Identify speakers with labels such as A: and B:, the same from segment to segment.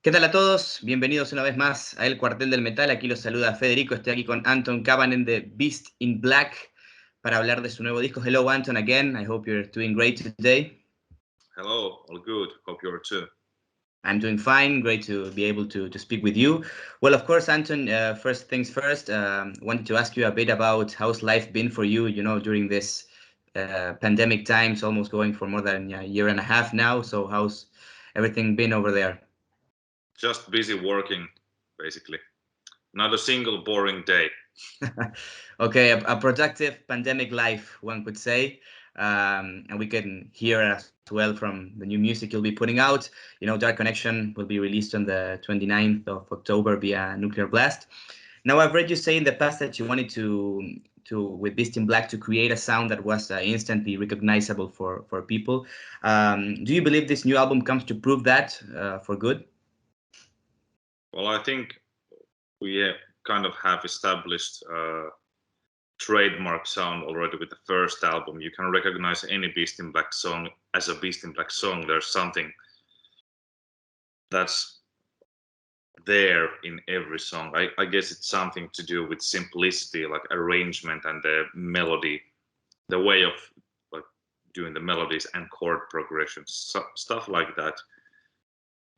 A: ¿Qué tal a todos? Bienvenidos una vez más a El Cuartel del Metal. Aquí los saluda Federico. Estoy aquí con Anton Kabanen de Beast in Black para hablar de su nuevo disco. Hello, Anton, again. I hope you're doing great today.
B: Hello, all good. Hope you're too.
A: I'm doing fine. Great to be able to speak with you. Well, of course, Anton, first things first, wanted to ask you a bit about how's life been for you, during this pandemic times, almost going for more than a year and a half now. So how's everything been over there?
B: Just busy working, basically. Not a single boring day.
A: Okay, a productive pandemic life, one could say. And we can hear as well from the new music you'll be putting out. Dark Connection will be released on the 29th of October via Nuclear Blast. Now, I've read you say in the past that you wanted with Beast in Black, to create a sound that was instantly recognizable for people. Do you believe this new album comes to prove that for good?
B: Well, I think we kind of have established a trademark sound already with the first album. You can recognize any Beast in Black song as a Beast in Black song. There's something that's there in every song. I guess it's something to do with simplicity, like arrangement and the melody, the way of like doing the melodies and chord progressions, stuff like that.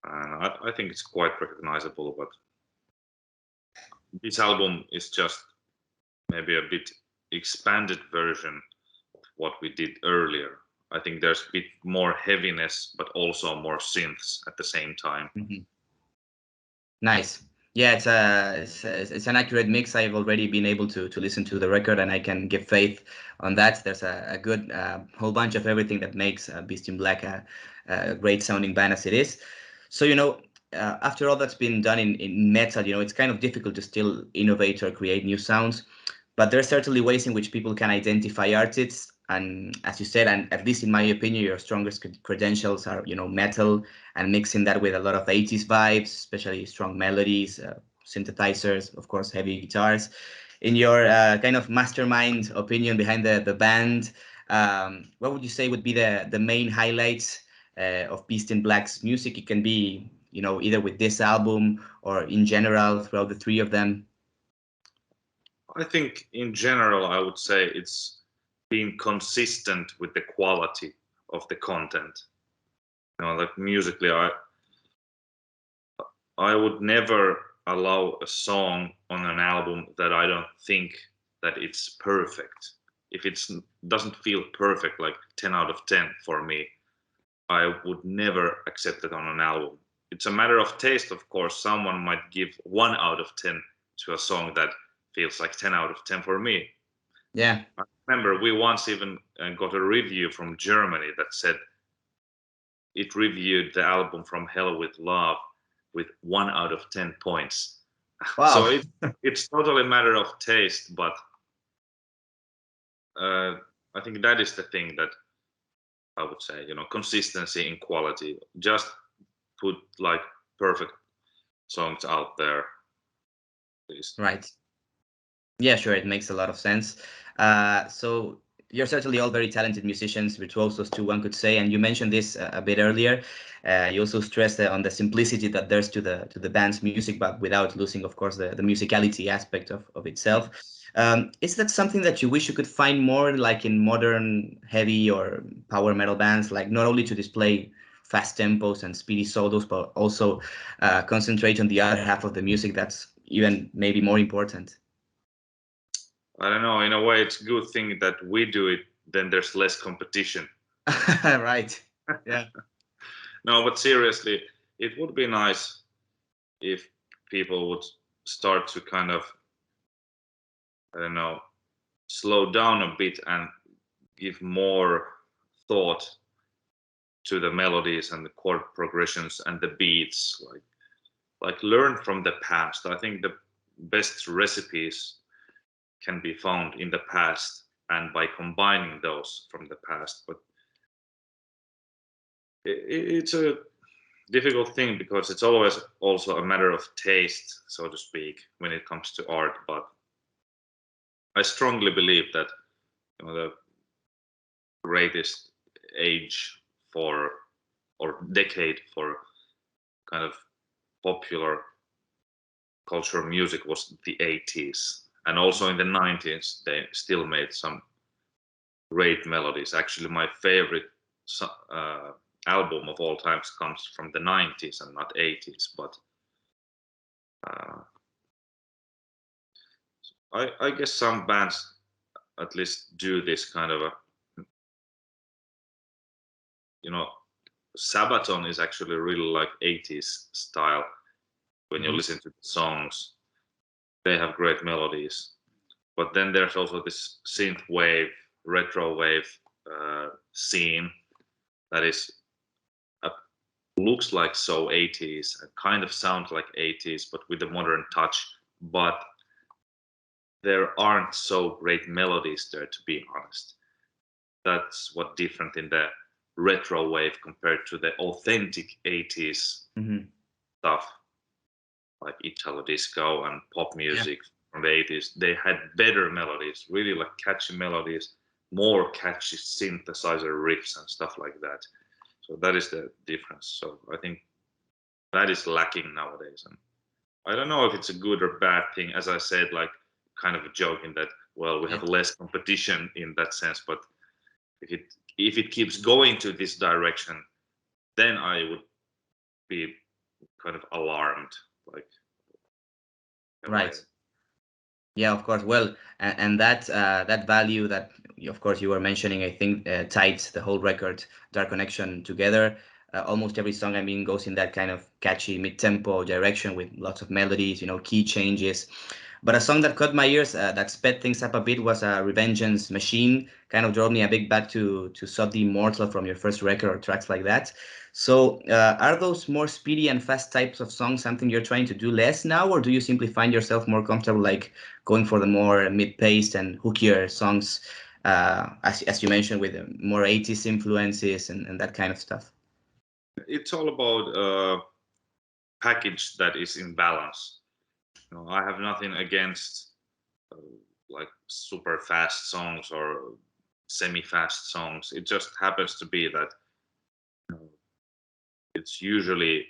B: And I think it's quite recognizable, but this album is just maybe a bit expanded version of what we did earlier. I think there's a bit more heaviness, but also more synths at the same time.
A: Mm-hmm. Nice. Yeah, it's an accurate mix. I've already been able to listen to the record, and I can give faith on that. There's a good whole bunch of everything that makes Beast in Black a great sounding band as it is. So, after all that's been done in metal, it's kind of difficult to still innovate or create new sounds. But there are certainly ways in which people can identify artists. And as you said, and at least in my opinion, your strongest credentials are, metal, and mixing that with a lot of 80s vibes, especially strong melodies, synthesizers, of course, heavy guitars. In your kind of mastermind opinion behind the band, what would you say would be the main highlights of Beast in Black's music? It can be, either with this album or in general throughout the three of them.
B: I think in general, I would say it's being consistent with the quality of the content. Like musically, I would never allow a song on an album that I don't think that it's perfect. If it doesn't feel perfect, like 10 out of 10 for me, I would never accept it on an album. It's a matter of taste, of course. Someone might give 1 out of 10 to a song that feels like 10 out of 10 for me.
A: Yeah.
B: I remember we once even got a review from Germany that said it reviewed the album From Hell with Love with 1 out of 10 points.
A: Wow.
B: So it's totally a matter of taste, but I think that is the thing that I would say, consistency in quality. Just put like perfect songs out there, please.
A: Right. Yeah, sure. It makes a lot of sense. So you're certainly all very talented musicians, virtuosos too, one could say. And you mentioned this a bit earlier. You also stressed on the simplicity that there's to the band's music, but without losing, of course, the musicality aspect of itself. Is that something that you wish you could find more, like in modern heavy or power metal bands, like not only to display fast tempos and speedy solos, but also concentrate on the other half of the music that's even maybe more important?
B: I don't know. In a way, it's a good thing that we do it. Then there's less competition.
A: Right. Yeah.
B: No, but seriously, it would be nice if people would start to kind of, I don't know, slow down a bit and give more thought to the melodies and the chord progressions and the beats. Like learn from the past. I think the best recipes can be found in the past and by combining those from the past. But it's a difficult thing because it's always also a matter of taste, so to speak, when it comes to art. But I strongly believe that the greatest age for or decade for kind of popular culture music was the 80s, and also in the 90s they still made some great melodies. Actually, my favorite album of all times comes from the 90s and not 80s, but I guess some bands at least do this kind of a, you know, Sabaton is actually really like 80s style. When you listen to the songs, they have great melodies. But then there's also this synth wave, retro wave scene that is looks like so 80s and kind of sounds like 80s, but with a modern touch. But there aren't so great melodies there, to be honest. That's what different in the retro wave compared to the authentic 80s stuff, like Italo disco and pop music from the 80s. They had better melodies, really like catchy melodies, more catchy synthesizer riffs and stuff like that. So that is the difference. So I think that is lacking nowadays. And I don't know if it's a good or bad thing. As I said, like kind of a joke in that, well, we have less competition in that sense. But if it keeps going to this direction, then I would be kind of alarmed. Like,
A: Right. Yeah, of course. Well, and that that value that, of course, you were mentioning, I think ties the whole record, Dark Connection, together. Almost every song, I mean, goes in that kind of catchy mid-tempo direction with lots of melodies, key changes. But a song that caught my ears, that sped things up a bit, was Revengeance Machine. Kind of drove me a bit back to Sod the Immortal from your first record, or tracks like that. So are those more speedy and fast types of songs something you're trying to do less now, or do you simply find yourself more comfortable like going for the more mid-paced and hookier songs, as you mentioned, with more 80s influences and that kind of stuff?
B: It's all about a package that is in balance. I have nothing against like super fast songs or semi-fast songs. It just happens to be that it usually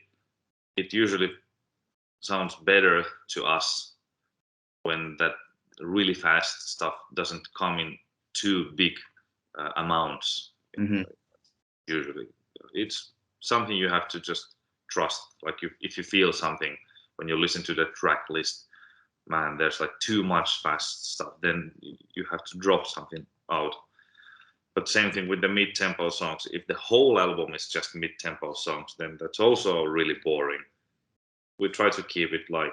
B: sounds better to us when that really fast stuff doesn't come in too big amounts. Usually it's something you have to just trust. Like if you feel something when you listen to the track list, man, there's like too much fast stuff, then you have to drop something out. But same thing with the mid-tempo songs. If the whole album is just mid-tempo songs, then that's also really boring. We try to keep it like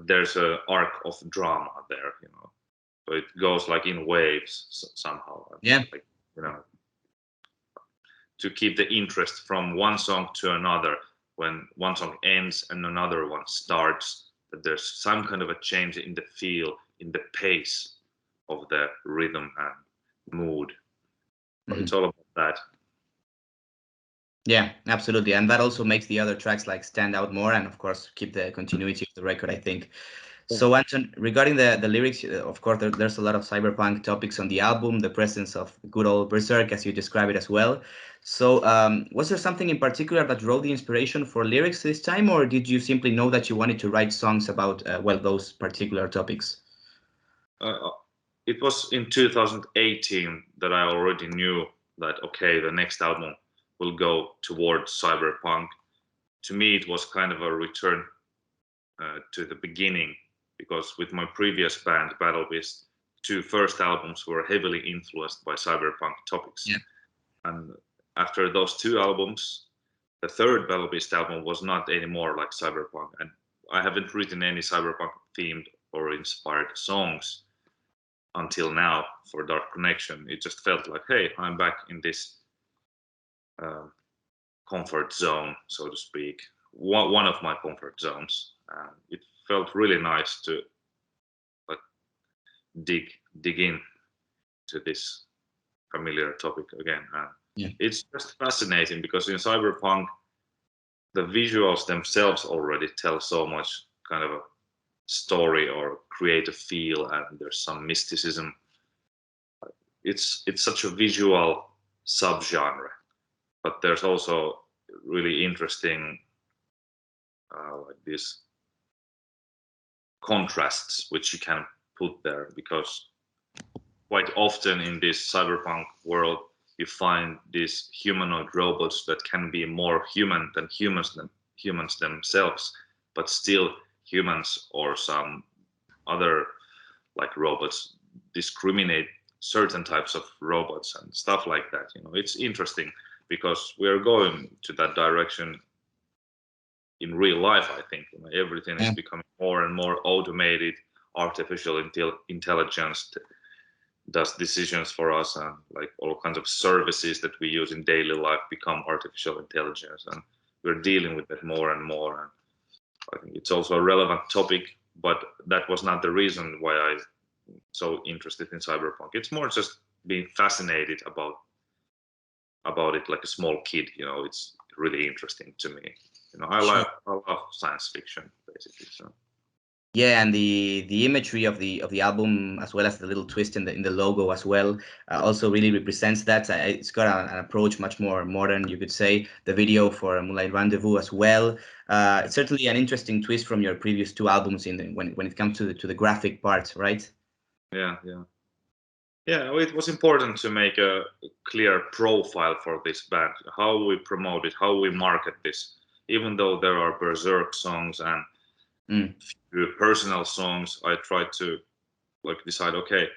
B: there's an arc of drama there, so it goes like in waves somehow. Like, to keep the interest from one song to another. When one song ends and another one starts, that there's some kind of a change in the feel, in the pace of the rhythm and mood. So it's all about that.
A: Yeah, absolutely. And that also makes the other tracks like stand out more and, of course, keep the continuity of the record, I think. So, Anton, regarding the lyrics, of course, there's a lot of cyberpunk topics on the album, the presence of good old Berserk, as you describe it as well. So, was there something in particular that drove the inspiration for lyrics this time, or did you simply know that you wanted to write songs about, those particular topics?
B: It was in 2018 that I already knew that, okay, the next album will go towards cyberpunk. To me, it was kind of a return to the beginning, because with my previous band, Battle Beast, two first albums were heavily influenced by cyberpunk topics.
A: Yeah.
B: And after those two albums, the third Battle Beast album was not anymore like cyberpunk. And I haven't written any cyberpunk themed or inspired songs until now for Dark Connection. It just felt like, hey, I'm back in this comfort zone, so to speak. One of my comfort zones. It felt really nice to like dig in to this familiar topic again. It's just fascinating because in cyberpunk, the visuals themselves already tell so much kind of a story or create a feel, and there's some mysticism. It's such a visual subgenre, but there's also really interesting, like these contrasts which you can put there, because quite often in this cyberpunk world you find these humanoid robots that can be more human than humans themselves, but still humans or some other like robots discriminate certain types of robots and stuff like that. It's interesting because we are going to that direction in real life. I think everything is becoming more and more automated. Artificial intelligence does decisions for us, and like all kinds of services that we use in daily life become artificial intelligence, and we're dealing with that more and more. And I think it's also a relevant topic, but that was not the reason why I'm so interested in cyberpunk. It's more just being fascinated about it like a small kid. It's really interesting to me. I love science fiction basically. So.
A: Yeah, and the imagery of the album, as well as the little twist in the logo as well, also really represents that. It's got an approach much more modern, you could say. The video for Moonlight Rendezvous as well. It's certainly an interesting twist from your previous two albums when it comes to the graphic part, right?
B: Yeah. It was important to make a clear profile for this band, how we promote it, how we market this. Even though there are berserk songs and few personal songs, I tried to decide, okay,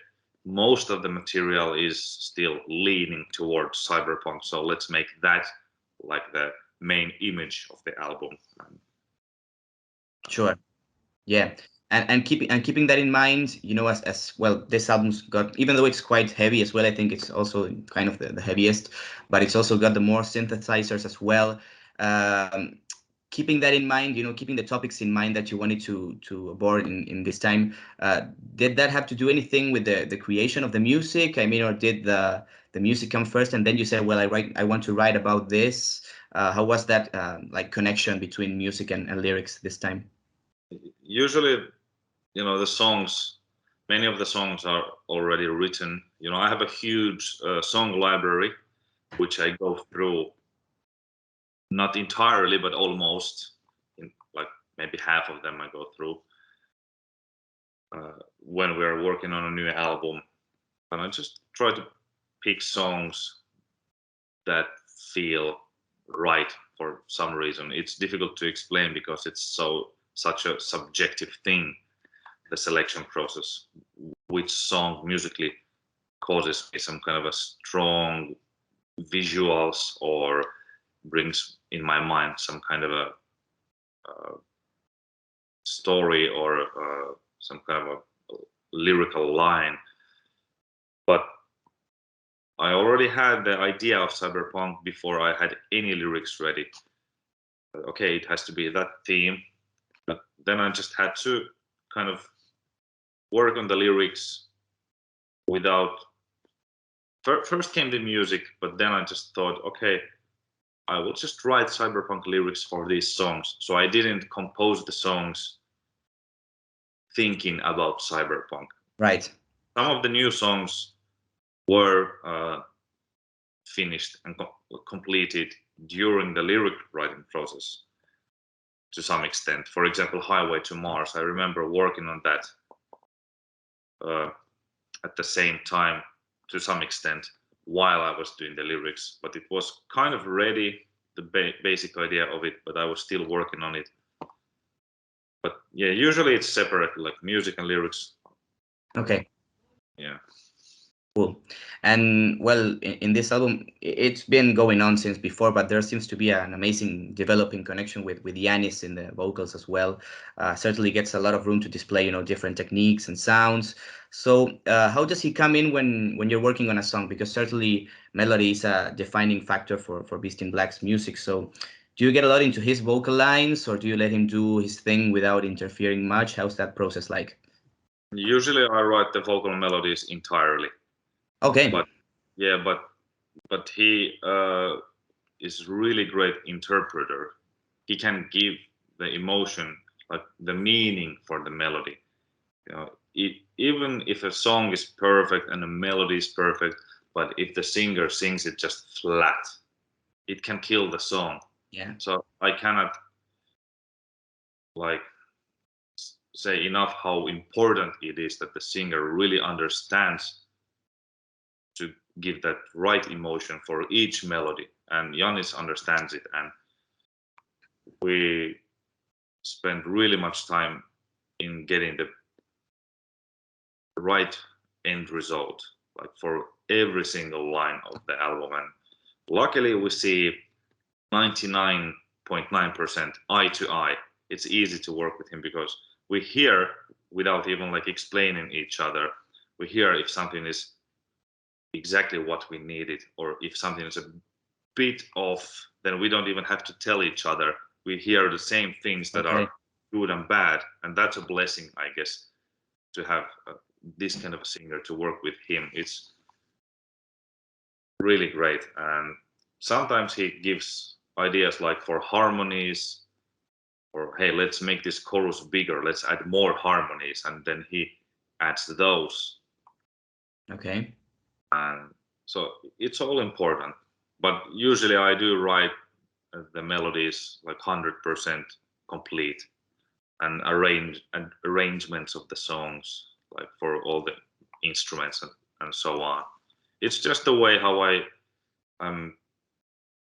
B: most of the material is still leaning towards cyberpunk, so let's make that like the main image of the album.
A: Sure. Yeah. And keeping that in mind, as well, this album's got, even though it's quite heavy as well, I think it's also kind of the heaviest, but it's also got the more synthesizers as well. Keeping that in mind, keeping the topics in mind that you wanted to abord in this time, did that have to do anything with the creation of the music? I mean, or did the music come first and then you said, well, I want to write about this? How was that like connection between music and lyrics this time?
B: Usually, the songs, many of the songs are already written. I have a huge song library, which I go through, not entirely, but almost, in like maybe half of them I go through when we are working on a new album. And I just try to pick songs that feel right for some reason. It's difficult to explain because it's such a subjective thing, the selection process. Which song musically causes me some kind of a strong visuals or brings in my mind some kind of a story or some kind of a lyrical line. But I already had the idea of cyberpunk before I had any lyrics ready. Okay, it has to be that theme. But then I just had to kind of work on the lyrics without. First came the music, but then I just thought, okay, I will just write cyberpunk lyrics for these songs. So I didn't compose the songs thinking about cyberpunk.
A: Right.
B: Some of the new songs were finished and completed during the lyric writing process to some extent. For example, Highway to Mars, I remember working on that at the same time to some extent while I was doing the lyrics, but it was kind of ready, the basic idea of it, but I was still working on it. But yeah, usually it's separate, like music and lyrics.
A: Okay.
B: Yeah.
A: Cool. And well, in this album, it's been going on since before, but there seems to be an amazing developing connection with Yanis in the vocals as well. Certainly gets a lot of room to display, different techniques and sounds. So how does he come in when you're working on a song? Because certainly melody is a defining factor for Beast in Black's music. So do you get a lot into his vocal lines, or do you let him do his thing without interfering much? How's that process like?
B: Usually I write the vocal melodies entirely.
A: Okay.
B: But yeah, but he is really great interpreter. He can give the emotion, like the meaning for the melody. Even if a song is perfect and the melody is perfect, but if the singer sings it just flat, it can kill the song.
A: Yeah.
B: So I cannot like say enough how important it is that the singer really understands to give that right emotion for each melody, and Janis understands it, and we spend really much time in getting the right end result, like for every single line of the album. And luckily we see 99.9% eye to eye. It's easy to work with him because we hear without even like explaining each other. We hear if something is exactly what we needed, or if something is a bit off, then we don't even have to tell each other. We hear the same things that are
A: Okay.
B: good and bad, and that's a blessing, I guess, to have this kind of a singer to work with him. It's really great, and sometimes he gives ideas like for harmonies, or hey, let's make this chorus bigger, let's add more harmonies, and then he adds those.
A: Okay.
B: And so it's all important, but usually I do write the melodies like 100% complete, and arrangements of the songs, like for all the instruments and so on. It's just the way how I'm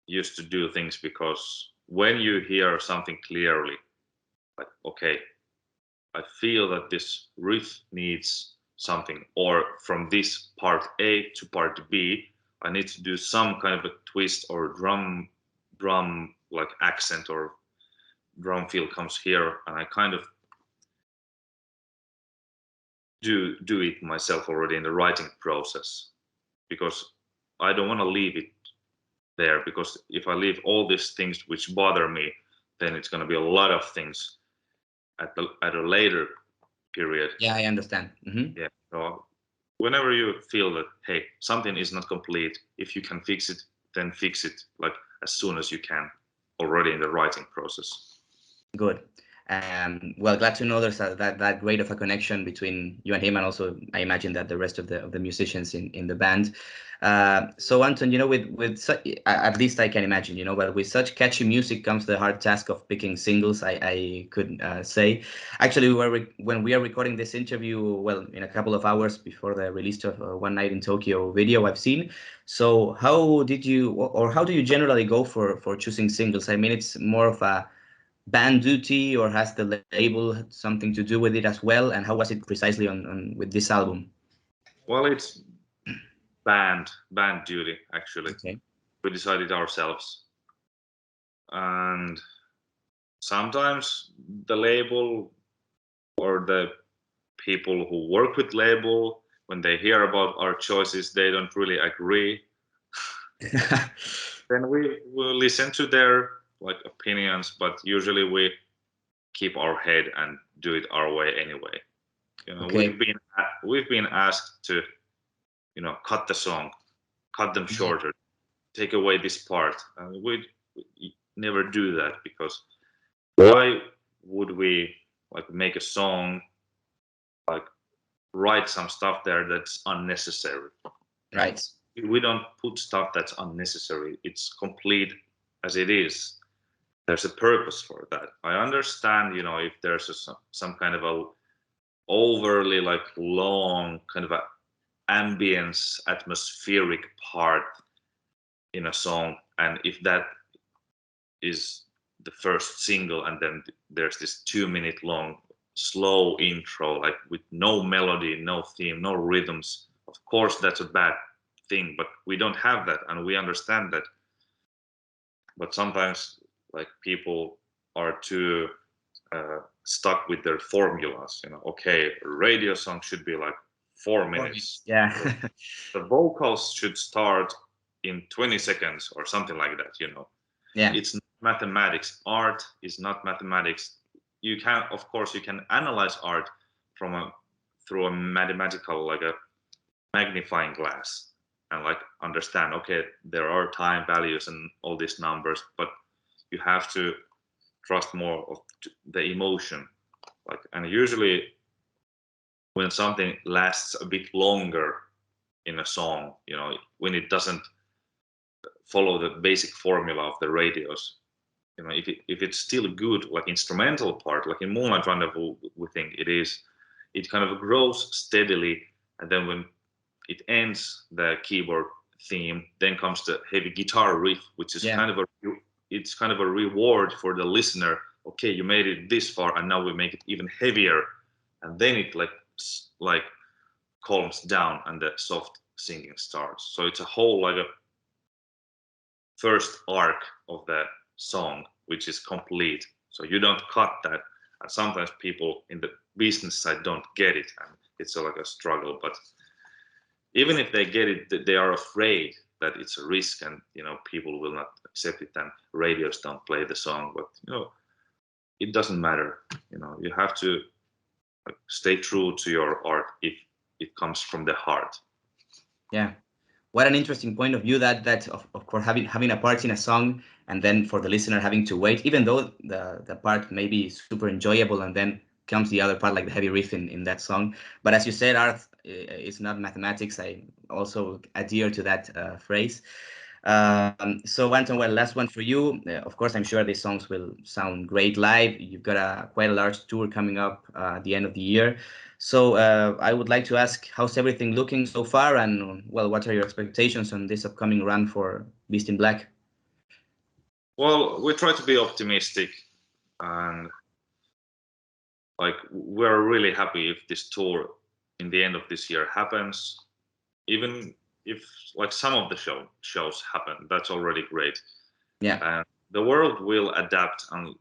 B: used to do things, because when you hear something clearly, like okay, I feel that this riff needs something, or from this part A to part B, I need to do some kind of a twist, or drum like accent or drum feel comes here, and I kind of do it myself already in the writing process, because I don't want to leave it there, because if I leave all these things which bother me, then it's going to be a lot of things at a later period.
A: Yeah, I understand.
B: Yeah. So whenever you feel that hey, something is not complete, if you can fix it, then fix it like as soon as you can, already in the writing process.
A: Good. Well, glad to know there's that great of a connection between you and him, and also I imagine that the rest of the musicians in the band. So Anton, at least I can imagine, but with such catchy music comes the hard task of picking singles. I could say, actually, when we are recording this interview, well, in a couple of hours before the release of One Night in Tokyo video I've seen. So how did you, or how do you generally go for choosing singles? I mean, it's more of a band duty, or has the label had something to do with it as well? And how was it precisely on with this album?
B: Well, it's band duty actually.
A: Okay.
B: We decided ourselves, and sometimes the label or the people who work with label, when they hear about our choices, they don't really agree. Then we will listen to their like opinions, but usually we keep our head and do it our way anyway.
A: Okay.
B: We've been asked to cut the song, cut them
A: Yeah.
B: shorter, take away this part, and we never do that, because why would we like make a song, like write some stuff there that's unnecessary?
A: Right.
B: We don't put stuff that's unnecessary. It's complete as it is. There's a purpose for that. I understand, if there's some kind of a overly like long kind of a ambience atmospheric part in a song, and if that is the first single, and then there's this 2 minute long slow intro, like with no melody, no theme, no rhythms, of course that's a bad thing, but we don't have that, and we understand that. But sometimes like people are too stuck with their formulas. Okay, a radio song should be like 4 minutes.
A: Yeah.
B: The vocals should start in 20 seconds or something like that.
A: Yeah.
B: It's not mathematics. Art is not mathematics. Of course you can analyze art through a mathematical, like a magnifying glass, and like understand, okay, there are time values and all these numbers, but you have to trust more of the emotion. Like, and usually when something lasts a bit longer in a song, when it doesn't follow the basic formula of the radios, you know, if it's still good, like instrumental part, like in Moonlight Rendezvous, we think it kind of grows steadily, and then when it ends the keyboard theme, then comes the heavy guitar riff, which is
A: Yeah.
B: it's kind of a reward for the listener. Okay, you made it this far, and now we make it even heavier, and then it like calms down, and the soft singing starts. So it's a whole like a first arc of the song, which is complete. So you don't cut that, and sometimes people in the business side don't get it, and it's like a struggle. But even if they get it, they are afraid that it's a risk, and you know people will not accept it, and radios don't play the song. But you know, it doesn't matter. You know, you have to stay true to your art if it comes from the heart.
A: Yeah. What an interesting point of view that of course having a part in a song and then for the listener having to wait, even though the part may be super enjoyable, and then comes the other part like the heavy riff in that song. But as you said, art is not mathematics. I also adhere to that phrase. So Anton, well, last one for you. Of course, I'm sure these songs will sound great live. You've got quite a large tour coming up at the end of the year. So I would like to ask, how's everything looking so far? And well, what are your expectations on this upcoming run for Beast in Black?
B: Well, we try to be optimistic, and like we're really happy if this tour in the end of this year happens. Even if like some of the shows happen, that's already great.
A: Yeah.
B: And the world will adapt and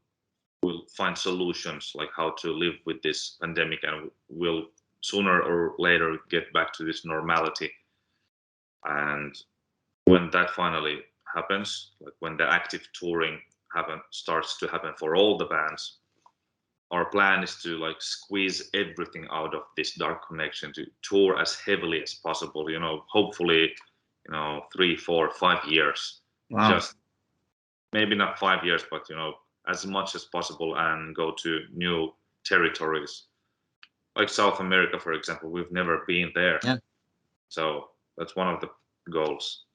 B: will find solutions like how to live with this pandemic, and will sooner or later get back to this normality. And when that finally happens, like when the active touring starts to happen for all the bands, our plan is to like squeeze everything out of this Dark Connection, to tour as heavily as possible. You know, hopefully, you know, 3, 4, 5 years.
A: Wow.
B: Just maybe not 5 years, but you know, as much as possible, and go to new territories, like South America, for example. We've never been there,
A: Yeah.
B: so that's one of the goals.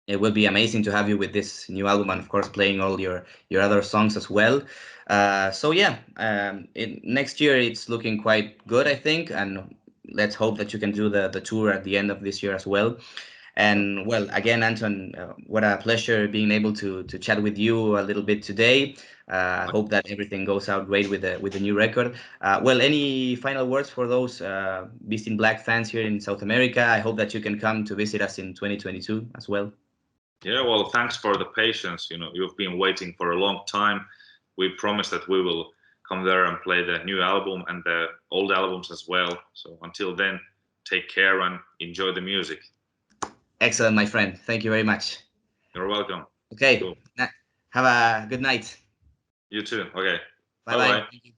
A: It will be amazing to have you with this new album, and of course playing all your other songs as well. So yeah, next year it's looking quite good, I think, and let's hope that you can do the tour at the end of this year as well. And well, again, Anton, what a pleasure being able to chat with you a little bit today. I hope that everything goes out great with the new record. Well, any final words for those Beast in Black fans here in South America? I hope that you can come to visit us in 2022 as well.
B: Yeah, well, thanks for the patience. You know, you've been waiting for a long time. We promise that we will come there and play the new album and the old albums as well. So until then, take care and enjoy the music.
A: Excellent, my friend. Thank you very much.
B: You're welcome.
A: Okay,
B: Cool.
A: have a good night.
B: You too. Okay.
A: Bye
B: Bye bye.
A: bye.